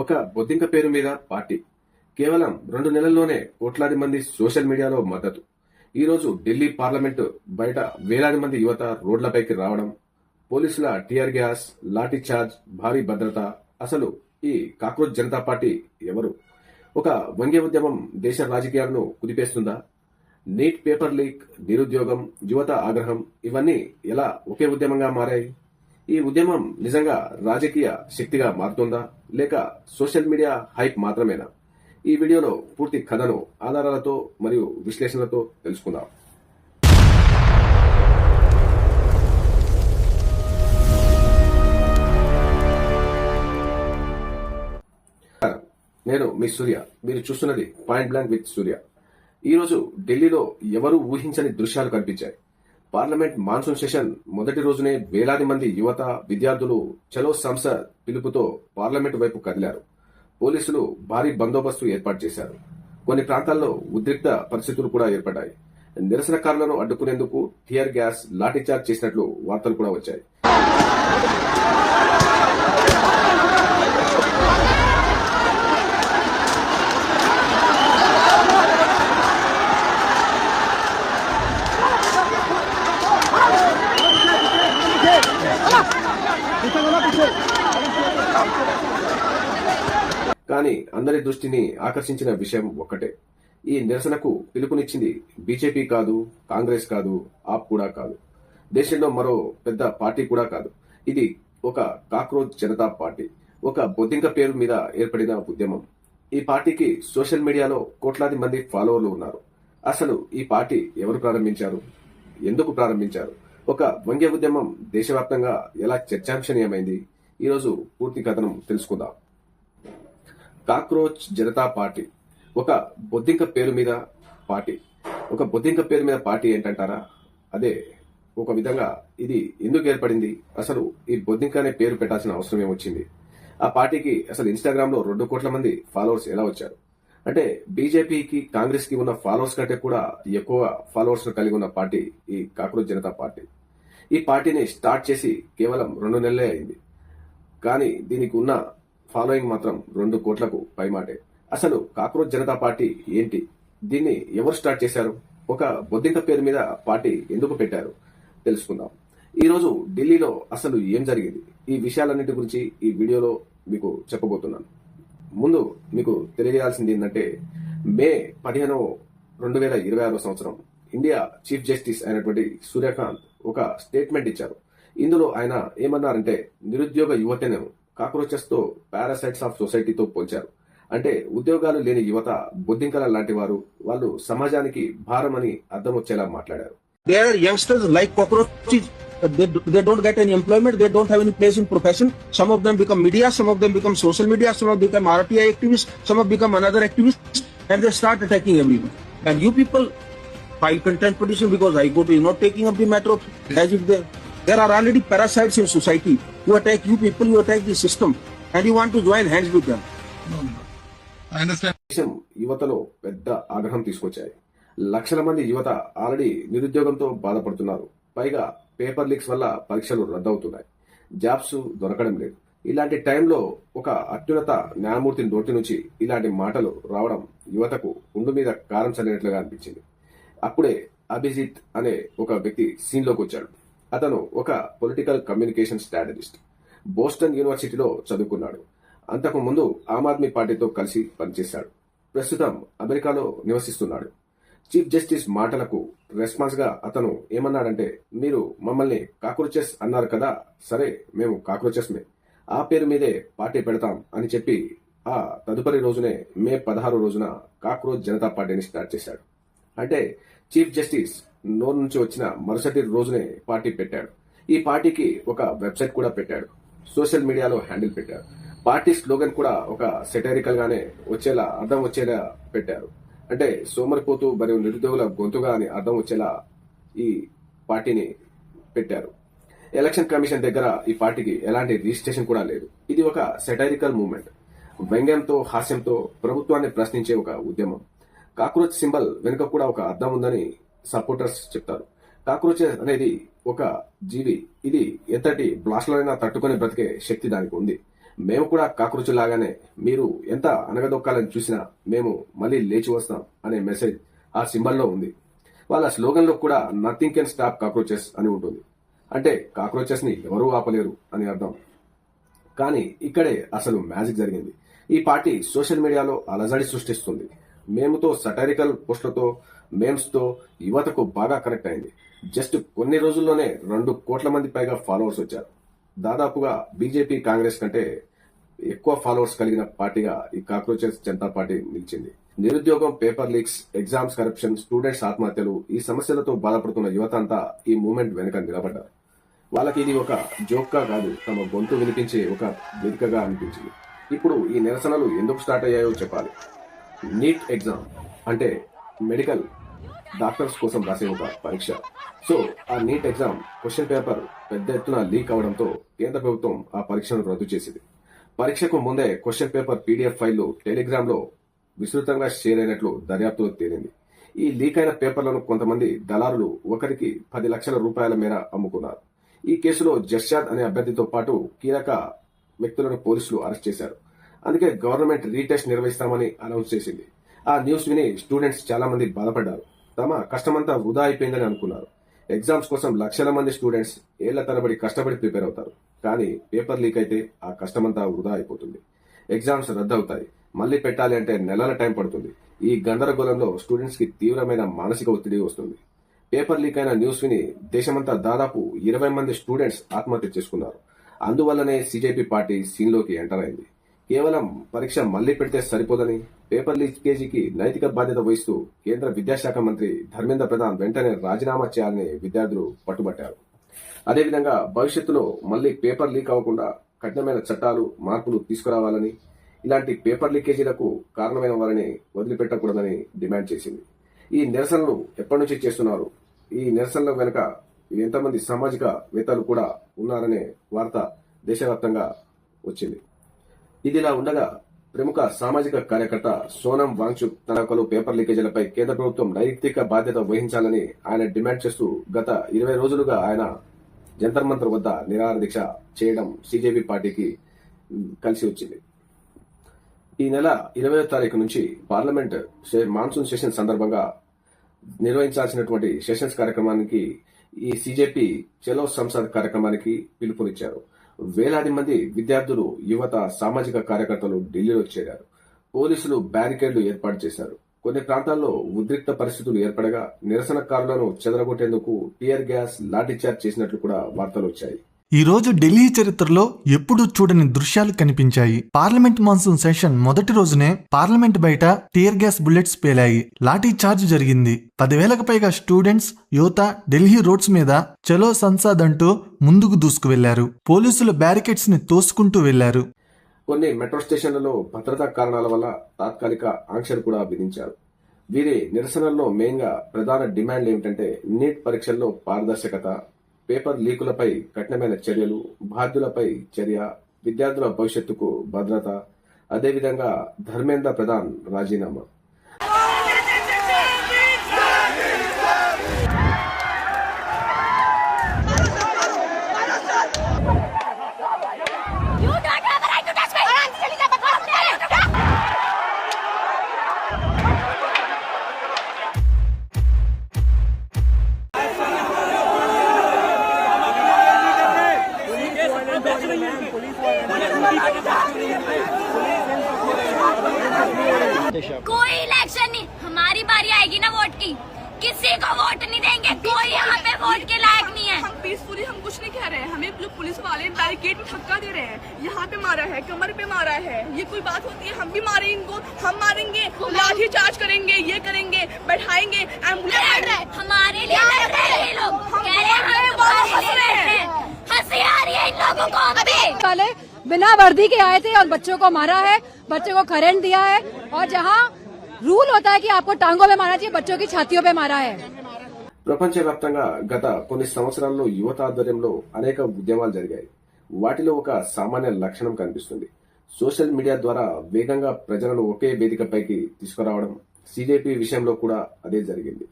ఒక బొద్దింక పేరు మీద పార్టీ. కేవలం 2 నెలల్లోనే కోట్లాది మంది సోషల్ మీడియాలో మద్దతు. ఈరోజు ఢిల్లీ పార్లమెంటు బయట వేలాది మంది యువత రోడ్లపైకి రావడం, పోలీసుల టియర్ గ్యాస్, లాఠీ చార్జ్, భారీ భద్రత. అసలు ఈ కాక్రోచ్ జనతా పార్టీ ఎవరు? ఒక వంగే ఉద్యమం దేశ రాజకీయాలను కుదిపేస్తుందా? నీట్ పేపర్ లీక్, నిరుద్యోగం, యువత ఆగ్రహం ఇవన్నీ ఎలా ఒకే ఉద్యమంగా మారాయి? ఈ ఉద్యమం నిజంగా రాజకీయ శక్తిగా మారుతుందా, లేక సోషల్ మీడియా హైప్ మాత్రమేనా? ఈ వీడియోలో పూర్తి కథను ఆధారాలతో మరియు విశ్లేషణలతో తెలుసుకుందాం. నేను మీ సూర్య. మీరు చూస్తున్నది పాయింట్ బ్లాంక్ విత్ సూర్య. ఈరోజు ఢిల్లీలో ఎవరూ ఊహించని దృశ్యాలు కనిపించాయి. పార్లమెంట్ మాన్సూన్ సెషన్ మొదటి రోజునే వేలాది మంది యువత, విద్యార్థులు చలో సంసద్ పిలుపుతో పార్లమెంట్ వైపు కదిలారు. పోలీసులు భారీ బందోబస్తు ఏర్పాటు చేశారు. కొన్ని ప్రాంతాల్లో ఉద్రిక్త పరిస్థితులు కూడా ఏర్పడ్డాయి. నిరసనకారులను అడ్డుకునేందుకు టియర్ గ్యాస్, లాఠీచార్జ్ చేసినట్లు వార్తలు కూడా వచ్చాయి. కానీ అందరి దృష్టిని ఆకర్షించిన విషయం ఒక్కటే. ఈ నిరసనకు పిలుపునిచ్చింది బీజేపీ కాదు, కాంగ్రెస్ కాదు, ఆప్ కూడా కాదు, దేశంలో మరో పెద్ద పార్టీ కూడా కాదు. ఇది ఒక కాక్రోచ్ జనతా పార్టీ, ఒక బొద్దింక పేరు మీద ఏర్పడిన ఉద్యమం. ఈ పార్టీకి సోషల్ మీడియాలో కోట్లాది మంది ఫాలోవర్లు ఉన్నారు. అసలు ఈ పార్టీ ఎవరు ప్రారంభించారు? ఎందుకు ప్రారంభించారు? ఒక వంగే ఉద్యమం దేశవ్యాప్తంగా ఎలా చర్చాంశనీయమైంది? ఈరోజు పూర్తి కథనం తెలుసుకుందాం. కాక్రోచ్ జనతా పార్టీ ఒక బొద్దింక పేరు మీద పార్టీ. ఒక బొద్దింక పేరు మీద పార్టీ ఏంటంటారా? అదే ఒక విధంగా ఇది ఎందుకు ఏర్పడింది? అసలు ఈ బొద్దింక అనే పేరు పెట్టాల్సిన అవసరం ఏమొచ్చింది? ఆ పార్టీకి అసలు ఇన్స్టాగ్రామ్ లో 2 కోట్ల మంది ఫాలోవర్స్ ఎలా వచ్చారు? అంటే బీజేపీకి, కాంగ్రెస్ కి ఉన్న ఫాలోవర్స్ కంటే కూడా ఎక్కువ ఫాలోవర్స్ కలిగి ఉన్న పార్టీ ఈ కాక్రోచ్ జనతా పార్టీ. ఈ పార్టీని స్టార్ట్ చేసి కేవలం 2 నెలలే అయింది. కానీ దీనికి ఉన్న ఫాలోయింగ్ మాత్రం 2 కోట్లకు పైమాటే. అసలు కాక్రోచ్ జనతా పార్టీ ఏంటి? దీన్ని ఎవరు స్టార్ట్ చేశారు? ఒక బొద్దింక పేరు మీద పార్టీ ఎందుకు పెట్టారు? తెలుసుకుందాం. ఈ రోజు ఢిల్లీలో అసలు ఏం జరిగింది? ఈ విషయాలన్నిటి గురించి ఈ వీడియోలో మీకు చెప్పబోతున్నాను. ముందు మీకు తెలియజేయాల్సింది ఏంటంటే, మే 15, 2026 సంవత్సరం ఇండియా చీఫ్ జస్టిస్ అయినటువంటి సూర్యకాంత్ ఒక స్టేట్మెంట్ ఇచ్చారు. ఇందులో ఆయన ఏమన్నారంటే, నిరుద్యోగ యువతను కాక్రోచెస్ తో, పారాసైట్స్ ఆఫ్ సొసైటీతో పోల్చారు. అంటే ఉద్యోగాలు లేని యువత బొద్దింకల లాంటి వారు, వాళ్ళు సమాజానికి భారమని అర్థం వచ్చేలా మాట్లాడారు. They are youngsters like cockroaches. They don't get any employment. They don't have any place in profession. Some of them become media. Some of them become social media. Some of them become RTI activists. Some of them become another activists, and they start attacking everyone. And you people file contempt petition because I go to you not taking up the matter of as if there are already parasites in society who attack you people, who attack the system, and you want to join hands with them. No. I understand. యువతలో పెద్ద ఆగ్రహం తీసుకొచ్చాయి. లక్షల మంది యువత already నిరుద్యోగంతో బాధపడుతున్నారు. పైగా paper leaks వల్ల పరీక్షలు రద్దవుతున్నాయి, జాబ్స్ దొరకడం లేదు. ఇలాంటి టైంలో ఒక అత్యున్నత న్యాయమూర్తి నోటి నుంచి ఇలాంటి మాటలు రావడం యువతకు ఉండు మీద కారం చల్లినట్లుగా అనిపించింది. అప్పుడే అభిజిత్ అనే ఒక వ్యక్తి సీన్ లోకి వచ్చాడు. అతను ఒక పొలిటికల్ కమ్యూనికేషన్ స్ట్రాటజిస్ట్. బోస్టన్ యూనివర్సిటీలో చదువుకున్నాడు. అంతకు ముందు ఆమ్ ఆద్మీ పార్టీతో కలిసి పనిచేశాడు. ప్రస్తుతం అమెరికాలో నివసిస్తున్నాడు. చీఫ్ జస్టిస్ మాటలకు రెస్పాన్స్ గా అతను ఏమన్నాడంటే, మీరు మమ్మల్ని కాక్రోచెస్ అన్నారు కదా, సరే మేము కాక్రోచెస్మే, ఆ పేరు మీదే పార్టీ పెడతాం అని చెప్పి ఆ తదుపరి రోజునే మే 16 రోజున కాక్రోచ్ జనతా పార్టీని స్టార్ట్ చేశాడు. అంటే చీఫ్ జస్టిస్ నోరు నుంచి వచ్చిన మరుసటి రోజునే పార్టీ పెట్టాడు. ఈ పార్టీకి ఒక వెబ్సైట్ కూడా పెట్టాడు. సోషల్ మీడియాలో హ్యాండిల్ పెట్టారు. పార్టీ స్లోగన్ కూడా ఒక సెటైరికల్ గానే వచ్చేలా, అర్థం వచ్చేలా పెట్టారు. అంటే సోమరిపోతూ మరియు నిరుద్యోగుల గొంతుగా అని అర్థం వచ్చేలా ఈ పార్టీని పెట్టారు. ఎలక్షన్ కమిషన్ దగ్గర ఈ పార్టీకి ఎలాంటి రిజిస్ట్రేషన్ కూడా లేదు. ఇది ఒక సెటైరికల్ మూవ్మెంట్. వ్యంగ్యంతో, హాస్యంతో ప్రభుత్వాన్ని ప్రశ్నించే ఒక ఉద్యమం. కాక్రోచ్ సింబల్ వెనుక కూడా ఒక అర్థం ఉందని సపోర్టర్స్ చెప్తారు. కాక్రోచ్ అనేది ఒక జీవి. ఇది ఎంతటి బ్లాస్ట్లైనా తట్టుకుని బ్రతికే శక్తి దానికి ఉంది. మేము కూడా కాకృచులాగానే మీరు ఎంత అనగదొక్కాలని చూసినా మేము మళ్ళీ లేచి వస్తాం అనే మెసేజ్ ఆ సింబల్లో ఉంది. వాళ్ళ స్లోగన్లో కూడా నథింగ్ కెన్ స్టాప్ కాక్రోచెస్ అని ఉంటుంది. అంటే కాక్రోచెస్ ని ఎవరూ ఆపలేరు అని అర్థం. కానీ ఇక్కడే అసలు మ్యాజిక్ జరిగింది. ఈ పార్టీ సోషల్ మీడియాలో అలజడి సృష్టిస్తుంది. మేముతో సటైరికల్ పోస్టులతో మేమ్స్ తో యువతకు బాగా కనెక్ట్ అయింది. జస్ట్ కొన్ని రోజుల్లోనే 2 కోట్ల మంది పైగా ఫాలోవర్స్ వచ్చారు. దాదాపుగా బీజేపీ కాంగ్రెస్ కంటే ఎక్కువ ఫాలోవర్స్ కలిగిన పార్టీగా ఈ కాక్రోచెస్ జనతా పార్టీ నిలిచింది. నిరుద్యోగం, paper leaks, exams corruption, students ఆత్మహత్యలు, ఈ సమస్యలతో బాధపడుతున్న యువత అంతా ఈ మూవ్మెంట్ వెనుక నిలబడ్డారు. వాళ్ళకి ఇది ఒక జోక్గా కాదు, తమ గొంతు వినిపించే ఒక వేదికగా అనిపించింది. ఇప్పుడు ఈ నిరసనలు ఎందుకు స్టార్ట్ అయ్యాయో చెప్పాలి. నీట్ ఎగ్జామ్ అంటే మెడికల్ డాక్టర్స్ కోసం రాసే ఒక పరీక్ష. సో ఆ నీట్ ఎగ్జామ్ క్వశ్చన్ పేపర్ పెద్ద ఎత్తున లీక్ అవడంతో కేంద్ర ప్రభుత్వం ఆ పరీక్షను రద్దు చేసింది. పరీక్షకు ముందే క్వశ్చన్ పేపర్ పీడీఎఫ్ ఫైళ్లు టెలిగ్రామ్ లో విస్తృతంగా షేర్ అయినట్లు దర్యాప్తులో తేలింది. ఈ లీక్ అయిన పేపర్లను కొంతమంది దళారులు ఒకరికి 10 లక్షల రూపాయల మేర అమ్ముకున్నారు. ఈ కేసులో జర్షాద్ అనే అభ్యర్థితో పాటు కీలక వ్యక్తులను పోలీసులు అరెస్ట్ చేశారు. అందుకే గవర్నమెంట్ రీటెస్ట్ నిర్వహిస్తామని అనౌన్స్ చేసింది. ఆ న్యూస్ విని స్టూడెంట్స్ చాలా మంది బాధపడ్డారు. తమ కష్టమంతా వృధా అయిపోయిందని అనుకున్నారు. ఎగ్జామ్స్ కోసం లక్షల మంది స్టూడెంట్స్ ఏళ్ల తరబడి కష్టపడి ప్రిపేర్ అవుతారు. కానీ పేపర్ లీక్ అయితే ఆ కష్టమంతా వృధా అయిపోతుంది. ఎగ్జామ్స్ రద్దు అవుతాయి. మళ్లీ పెట్టాలి అంటే నెలల టైం పడుతుంది. ఈ గందరగోళంలో స్టూడెంట్స్ కి తీవ్రమైన మానసిక ఒత్తిడి వస్తుంది. పేపర్ లీక్ అయిన న్యూస్ విని దేశమంతా దాదాపు 20 మంది స్టూడెంట్స్ ఆత్మహత్య చేసుకున్నారు. అందువల్లనే సీజేపీ పార్టీ సీన్లోకి ఎంటర్ అయింది. కేవలం పరీక్ష మళ్లీ పెడితే సరిపోదని పేపర్ లీకేజీకి నైతిక బాధ్యత వహిస్తూ కేంద్ర విద్యాశాఖ మంత్రి ధర్మేంద్ర ప్రధాన్ వెంటనే రాజీనామా చేయాలని విద్యార్థులు పట్టుబట్టారు. అదేవిధంగా భవిష్యత్తులో మళ్లీ పేపర్ లీక్ అవ్వకుండా కఠినమైన చట్టాలు, మార్పులు తీసుకురావాలని, ఇలాంటి పేపర్ లీకేజీలకు కారణమైన వారిని వదిలిపెట్టకూడదని డిమాండ్ చేసింది. ఈ నిరసనలు ఎప్పటి నుంచి చేస్తున్నారు? ఈ నిరసనల వెనుక ఎంతమంది సామాజిక వేత్తలు కూడా ఉన్నారనే వార్త దేశవ్యాప్తంగా వచ్చింది. ఇదిలా ఉండగా ప్రముఖ సామాజిక కార్యకర్త సోనం వాంగ్చుక్ తనకలు పేపర్ లీకేజీలపై కేంద్ర ప్రభుత్వం నైతిక బాధ్యత వహించాలని ఆయన డిమాండ్ చేస్తూ గత 20 రోజులుగా ఆయన జంతర్ మంతర్ వద్ద నిరాహార దీక్ష చేయడం సీజేపీ పార్టీకి కలిసి వచ్చింది. ఈ నెల 20వ తారీఖు నుంచి పార్లమెంట్ మాన్సూన్ సెషన్ సందర్భంగా నిర్వహించాల్సినటువంటి సెషన్స్ కార్యక్రమానికి ఈ సీజేపీ చలో సంసద్ కార్యక్రమానికి పిలుపునిచ్చారు. వేలాది మంది విద్యార్థులు, యువత, సామాజిక కార్యకర్తలు ఢిల్లీలో చేరారు. పోలీసులు బ్యారికేడ్లు ఏర్పాటు చేశారు. కొన్ని ప్రాంతాల్లో ఉద్రిక్త పరిస్థితులు ఏర్పడగా నిరసనకారులను చెదరగొట్టేందుకు టియర్ గ్యాస్, లాఠీచార్జ్ చేసినట్లు కూడా వార్తలు వచ్చాయి. ఈ రోజు ఢిల్లీ చరిత్రలో ఎప్పుడూ చూడని దృశ్యాలు కనిపించాయి. పార్లమెంట్ మాన్సూన్ సెషన్ మొదటి రోజునే పార్లమెంట్ బయట టియర్ గ్యాస్ బుల్లెట్స్ పేలాయి. లాఠీ చార్జ్ జరిగింది. 10,000కు పైగా స్టూడెంట్స్, యువత ఢిల్లీ రోడ్స్ మీద చలో సంసద్ అంటూ ముందుకు దూసుకు వెళ్లారు. పోలీసులు బ్యారికేడ్స్ ని తోసుకుంటూ వెళ్లారు. కొన్ని మెట్రో స్టేషన్లలో భద్రతా కారణాల వల్ల తాత్కాలిక ఆంక్షలు కూడా విధించారు. వీరి నిరసనల్లో మెయిన్ గా ప్రధాన డిమాండ్లు ఏమిటంటే నీట్ పరీక్షల్లో పారదర్శకత, పేపర్ లీకులపై కఠినమైన చర్యలు, బాధ్యులపై చర్య, విద్యార్థుల భవిష్యత్తుకు భద్రత, అదేవిధంగా ధర్మేంద్ర ప్రధాన్ రాజీనామా. कोई इलेक्शन नहीं, हमारी बारी आएगी ना वोट की, किसी को वोट नहीं देंगे, कोई यहाँ पे वोट के लायक नहीं है। हम पीसफुली हम कुछ नहीं कह रहे हैं, हमें जो पुलिस वाले बैरिकेड में धक्का दे रहे हैं, यहाँ पे मारा है, कमर पे मारा है, ये कोई बात होती है? हम भी मारे इनको, हम मारेंगे, लाठी चार्ज करेंगे, ये करेंगे, बैठाएंगे एम्बुलेंस। हमारे लिए लड़ रहे हैं ये लोग, कह रहे हैं हमें बहुत हंस रहे हैं, हंसी आ रही है इन लोगों को। अभी वाले बिना वर्दी के आए थे और बच्चों को मारा है, बच्चों को करंट दिया है, और जहां रूल होता है कि आपको टांगों पे मारना चाहिए, बच्चों की छातियों पे मारा है। ప్రపంచవ్యాప్తంగా గత కొన్ని సంవత్సరాల్లో యువత ఆధ్వర్యంలో అనేక ఉద్యమాలు జరిగాయి. వాటిలో ఒక సామాన్య లక్షణం కనిపిస్తుంది. సోషల్ మీడియా ద్వారా వేగంగా ప్రజలను ఒకే వేదికపైకి తీసుకురావడం. సీజేపీ విషయంలో కూడా అదే జరిగింది.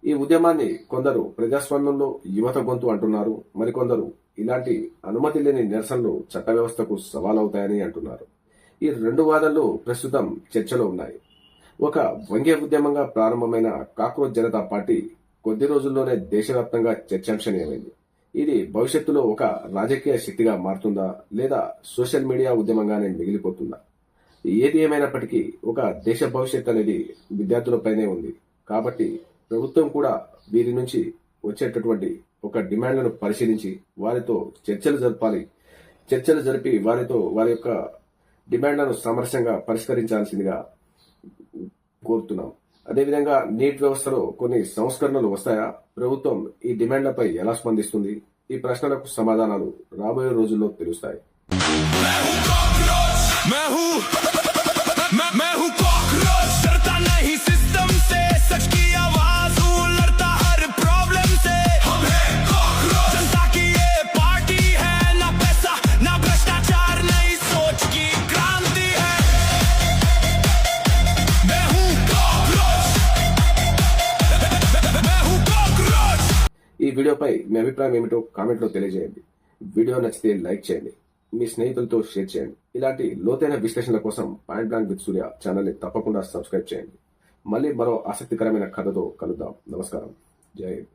ఈ ఉద్యమాన్ని కొందరు ప్రజాస్వామ్యంలో యువత గొంతు అంటున్నారు, మరికొందరు ఇలాంటి అనుమతి లేని నిరసనలు చట్ట వ్యవస్థకు సవాలవుతాయని అంటున్నారు. ఈ రెండు వాదనలు ప్రస్తుతం చర్చలో ఉన్నాయి. ఒక వంగే ఉద్యమంగా ప్రారంభమైన కాక్రోచ్ జనతా పార్టీ కొద్ది రోజుల్లోనే దేశవ్యాప్తంగా చర్చాంశనీయమైంది. ఇది భవిష్యత్తులో ఒక రాజకీయ శక్తిగా మారుతుందా లేదా సోషల్ మీడియా ఉద్యమంగానే మిగిలిపోతుందా? ఏది ఏమైనప్పటికీ ఒక దేశ భవిష్యత్ అనేది విద్యార్థులపైనే ఉంది. కాబట్టి ప్రభుత్వం కూడా వీరి నుంచి వచ్చేటటువంటి ఒక డిమాండ్లను పరిశీలించి వారితో చర్చలు జరిపి వారితో వారి యొక్క డిమాండ్లను సమరసంగా పరిష్కరించాల్సిందిగా కోరుతున్నాం. అదేవిధంగా నీట్ వ్యవస్థలో కొన్ని సంస్కరణలు వస్తాయా? ప్రభుత్వం ఈ డిమాండ్లపై ఎలా స్పందిస్తుంది? ఈ ప్రశ్నలకు సమాధానాలు రాబోయే రోజుల్లో తెలుస్తాయి. ఈ వీడియోపై మీ అభిప్రాయం ఏమిటో కామెంట్లో తెలియజేయండి. వీడియో నచ్చితే లైక్ చేయండి, మీ స్నేహితులతో షేర్ చేయండి. ఇలాంటి లోతైన విశ్లేషణల కోసం పాయింట్ బ్లాంక్ విత్ సూర్య ఛానల్ని తప్పకుండా సబ్స్క్రైబ్ చేయండి. మళ్ళీ మరో ఆసక్తికరమైన కథతో కలుద్దాం. నమస్కారం. జై హింద్.